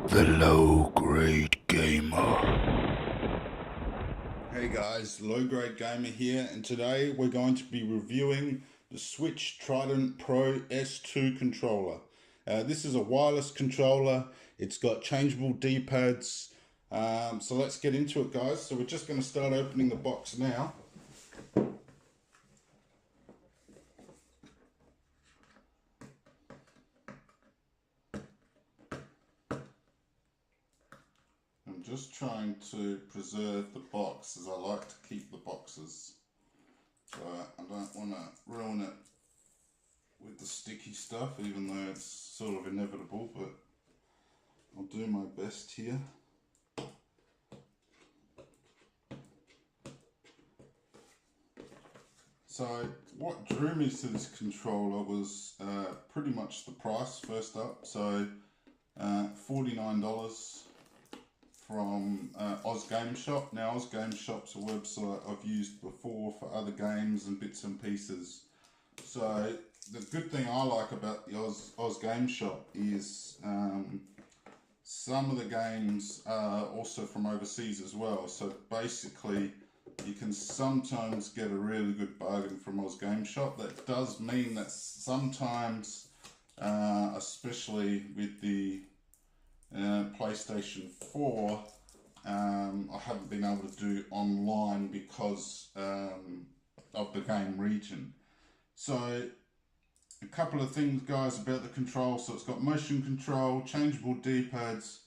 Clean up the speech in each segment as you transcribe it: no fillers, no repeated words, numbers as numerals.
The low grade gamer. Hey guys, Low Grade Gamer here, and today we're going to be reviewing the Switch Trident Pro S2 controller. This is a wireless controller, it's got changeable D-pads, so let's get into it guys. So we're just going to start opening the box now. I'm just trying to preserve the box as I like to keep the boxes. So I don't want to ruin it with the sticky stuff, even though it's sort of inevitable, but I'll do my best here. So what drew me to this controller was pretty much the price first up. So $49 from Oz Game Shop. Now Oz Game Shop's a website I've used before for other games and bits and pieces. So the good thing I like about the Oz Game Shop is some of the games are also from overseas as well. So basically you can sometimes get a really good bargain from Oz Game Shop. That does mean that sometimes, especially with the PlayStation 4, I haven't been able to do online because of the game region. So a couple of things guys about the control. So it's got motion control, changeable D-pads,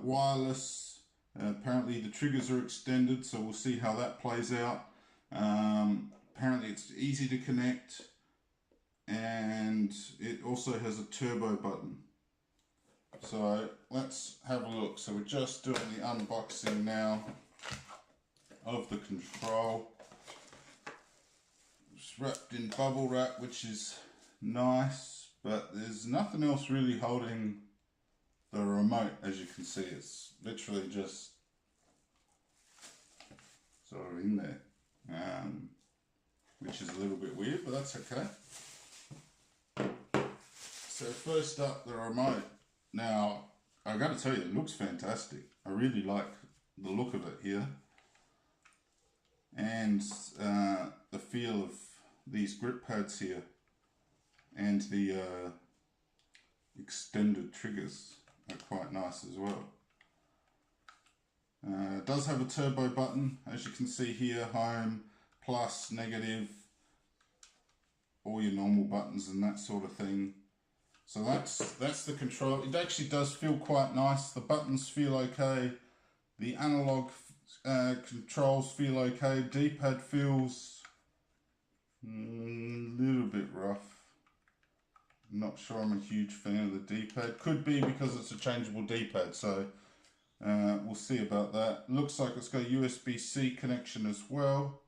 wireless. Apparently the triggers are extended, so we'll see how that plays out. Apparently it's easy to connect, and it also has a turbo button. So let's have a look. So we're just doing the unboxing now of the control. It's wrapped in bubble wrap, which is nice, but there's nothing else really holding the remote. As you can see, it's literally just sort of in there, which is a little bit weird, but that's okay. So first up, the remote. Now I got to tell you, it looks fantastic. I really like the look of it here, and the feel of these grip pads here, and the extended triggers are quite nice as well. It does have a turbo button, as you can see here, home, plus, negative, all your normal buttons and that sort of thing. So that's the control. It actually does feel quite nice. The buttons feel okay. The analog controls feel okay. D-pad feels a little bit rough. I'm not sure I'm a huge fan of the D-pad. Could be because it's a changeable D-pad, so we'll see about that. Looks like it's got a USB-C connection as well,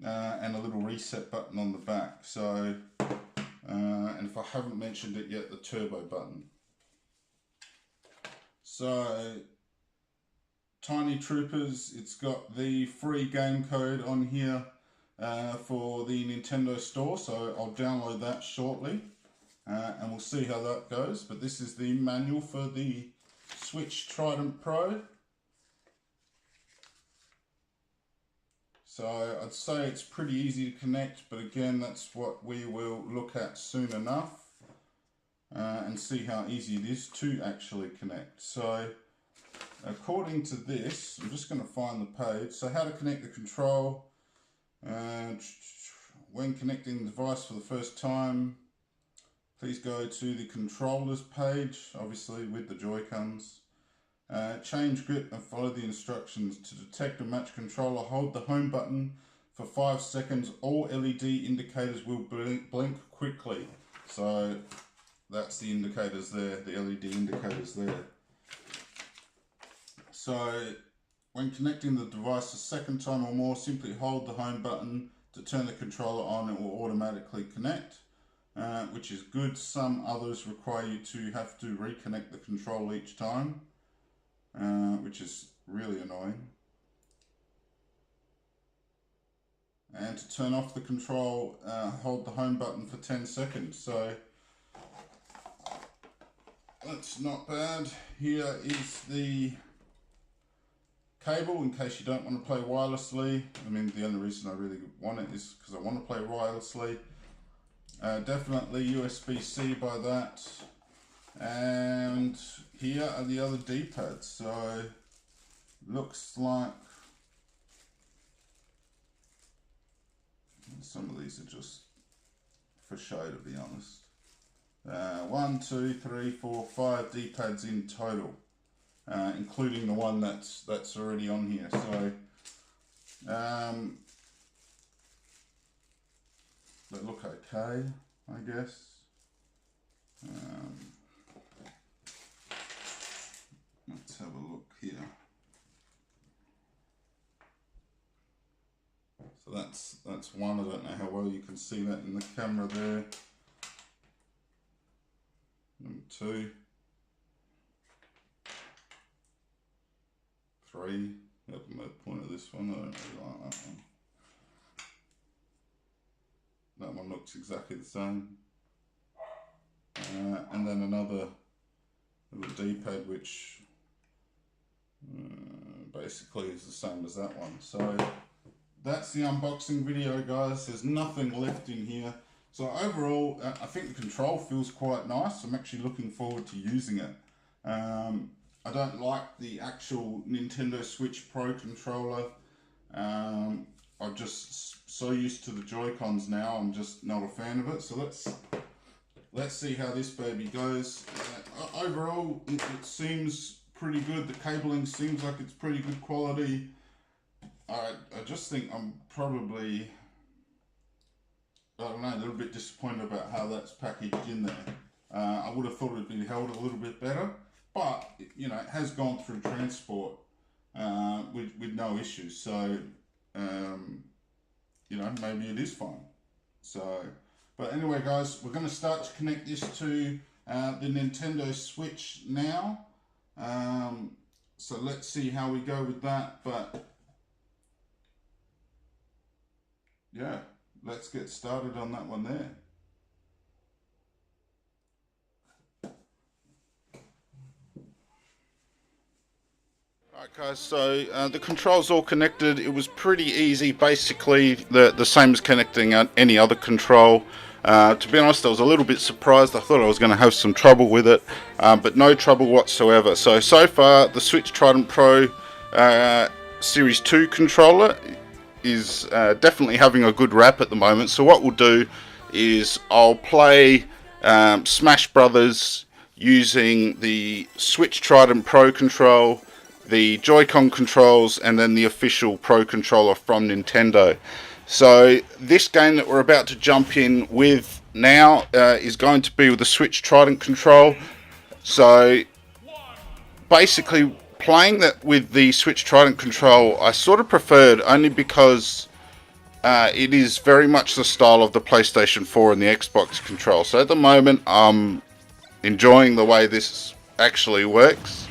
and a little reset button on the back. So, and if I haven't mentioned it yet, the turbo button. So, Tiny Troopers, it's got the free game code on here for the Nintendo store, so I'll download that shortly, and we'll see how that goes. But this is the manual for the Switch Trident Pro. So I'd say it's pretty easy to connect, but again, that's what we will look at soon enough, and see how easy it is to actually connect. So according to this, I'm just going to find the page. So how to connect the control. When connecting the device for the first time, please go to the controllers page, obviously with the Joy-Cons. Change grip and follow the instructions. To detect a match controller, hold the home button for 5 seconds. All LED indicators will blink quickly. So that's the indicators there, the LED indicators there. So when connecting the device a second time or more, simply hold the home button to turn the controller on. It will automatically connect, which is good. Some others require you to have to reconnect the controller each time, which is really annoying. And to turn off the control, hold the home button for 10 seconds. So that's not bad. Here is the cable in case you don't want to play wirelessly. I mean, the only reason I really want it is because I want to play wirelessly. Definitely USB-C by that. And here are the other D-pads. So looks like some of these are just for show, to be honest. 1, 2, 3, 4, 5 D-pads in total, including the one that's already on here. So they look okay, I guess. Let's have a look here. So that's one. I don't know how well you can see that in the camera there. Number 2, 3. Yep, the point of this one. I don't really like that one. That one looks exactly the same. And then another little D-pad which basically is the same as that one. So that's the unboxing video, guys. There's nothing left in here. So overall, I think the control feels quite nice. I'm actually looking forward to using it. I don't like the actual Nintendo Switch Pro controller. I'm just so used to the Joy-Cons now, I'm just not a fan of it. So let's see how this baby goes. Overall, it seems pretty good. The cabling seems like it's pretty good quality. I just think I'm probably, I don't know, a little bit disappointed about how that's packaged in there. I would have thought it'd been held a little bit better, but you know, it has gone through transport with no issues. So you know, maybe it is fine. So, but anyway, guys, we're going to start to connect this to the Nintendo Switch now. So let's see how we go with that. But yeah, let's get started on that one there. Alright guys, so the controls all connected. It was pretty easy, basically the same as connecting any other control. To be honest, I was a little bit surprised. I thought I was going to have some trouble with it, but no trouble whatsoever. So far the Switch Trident Pro Series 2 controller is definitely having a good rap at the moment. So what we'll do is I'll play Smash Brothers using the Switch Trident Pro control, the Joy-Con controls, and then the official Pro controller from Nintendo. So this game that we're about to jump in with now is going to be with the Switch Trident control. So basically playing that with the Switch Trident control I sort of preferred, only because it is very much the style of the PlayStation 4 and the Xbox control. So at the moment I'm enjoying the way this actually works.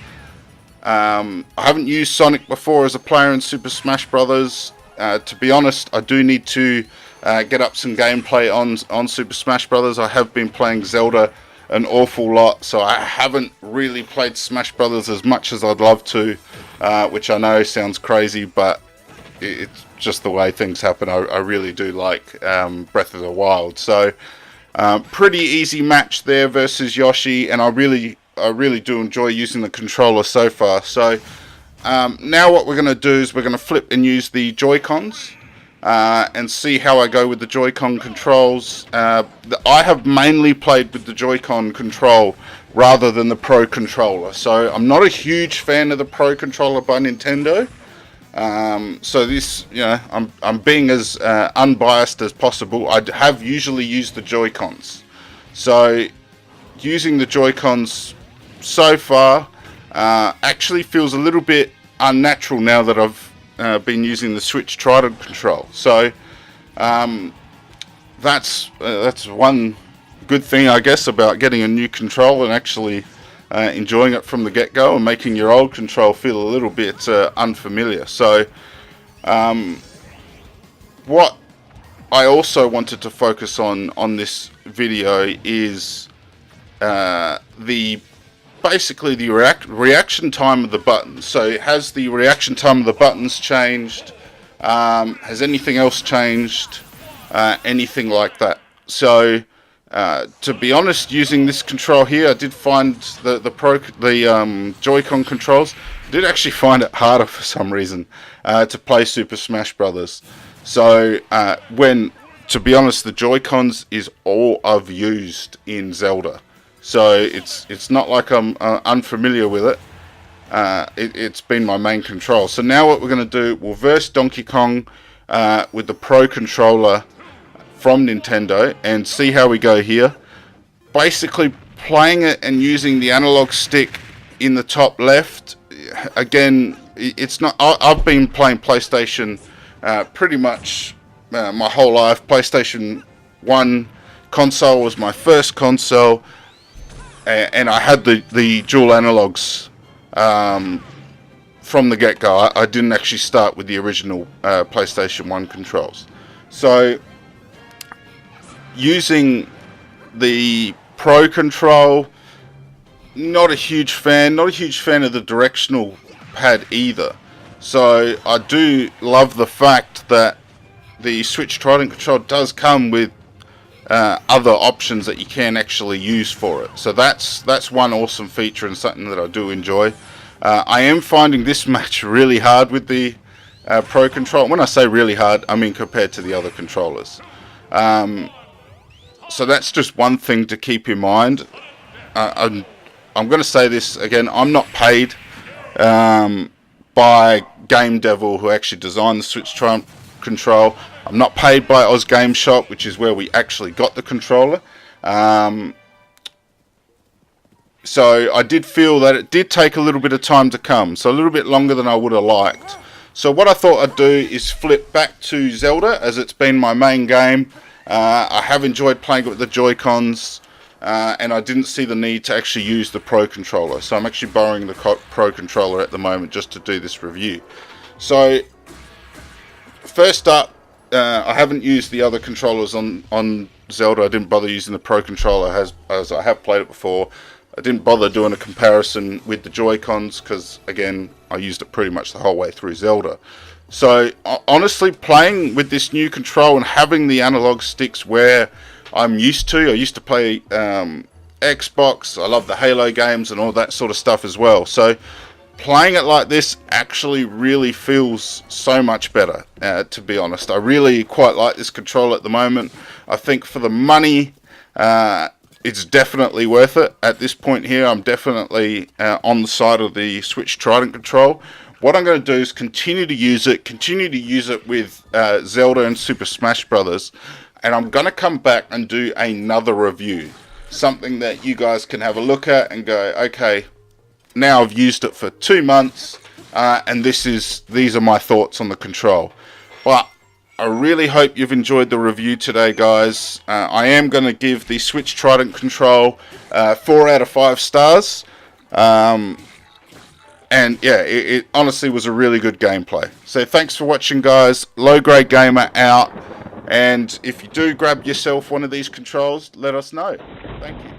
I haven't used Sonic before as a player in Super Smash Brothers. To be honest, I do need to get up some gameplay on Super Smash Brothers. I have been playing Zelda an awful lot, so I haven't really played Smash Brothers as much as I'd love to, which I know sounds crazy, but it's just the way things happen. I really do like Breath of the Wild. So pretty easy match there versus Yoshi, and I really do enjoy using the controller so far. So now what we're going to do is we're going to flip and use the Joy-Cons and see how I go with the Joy-Con controls. I have mainly played with the Joy-Con control rather than the Pro controller. So I'm not a huge fan of the Pro controller by Nintendo. So this, you know, I'm being as unbiased as possible. I have usually used the Joy-Cons. So using the Joy-Cons so far actually feels a little bit unnatural now that I've been using the Switch Trident control. So that's one good thing, I guess, about getting a new control and actually enjoying it from the get-go and making your old control feel a little bit unfamiliar. So what I also wanted to focus on this video is basically the reaction time of the buttons. So has the reaction time of the buttons changed? Has anything else changed? Anything like that. So to be honest, using this control here, I did find the Joy-Con controls, I did actually find it harder for some reason to play Super Smash Brothers. So to be honest, the Joy-Cons is all I've used in Zelda. So it's not like I'm unfamiliar with it. It's been my main control. So now what we're going to do, we'll verse Donkey Kong with the Pro Controller from Nintendo and see how we go here. Basically playing it and using the analog stick in the top left. Again, it's not. I've been playing PlayStation pretty much my whole life. PlayStation 1 console was my first console, and I had the dual analogs from the get-go. I didn't actually start with the original PlayStation 1 controls. So using the Pro Control, not a huge fan of the directional pad either. So I do love the fact that the Switch Trident control does come with other options that you can actually use for it. So that's one awesome feature and something that I do enjoy. I am finding this match really hard with the Pro Control. When I say really hard, I mean compared to the other controllers. So that's just one thing to keep in mind. I'm going to say this again. I'm not paid by Game Devil, who actually designed the Switch Trident control. I'm not paid by Oz Game Shop, which is where we actually got the controller. So I did feel that it did take a little bit of time to come. So a little bit longer than I would have liked. So what I thought I'd do is flip back to Zelda, as it's been my main game. I have enjoyed playing it with the Joy-Cons, and I didn't see the need to actually use the Pro Controller. So I'm actually borrowing the Pro Controller at the moment just to do this review. So first up, I haven't used the other controllers on Zelda. I didn't bother using the Pro Controller as I have played it before. I didn't bother doing a comparison with the Joy-Cons because, again, I used it pretty much the whole way through Zelda. So honestly, playing with this new control and having the analog sticks where I'm used to. I used to play Xbox. I love the Halo games and all that sort of stuff as well. So playing it like this actually really feels so much better, to be honest. I really quite like this control at the moment. I think for the money, it's definitely worth it. At this point here, I'm definitely on the side of the Switch Trident control. What I'm going to do is continue to use it with Zelda and Super Smash Brothers, and I'm going to come back and do another review. Something that you guys can have a look at and go, okay, now I've used it for 2 months, and these are my thoughts on the control. But I really hope you've enjoyed the review today, guys. I am going to give the Switch Trident control 4 out of 5 stars. And yeah, it honestly was a really good gameplay. So thanks for watching, guys. Low Grade Gamer out. And if you do grab yourself one of these controls, let us know. Thank you.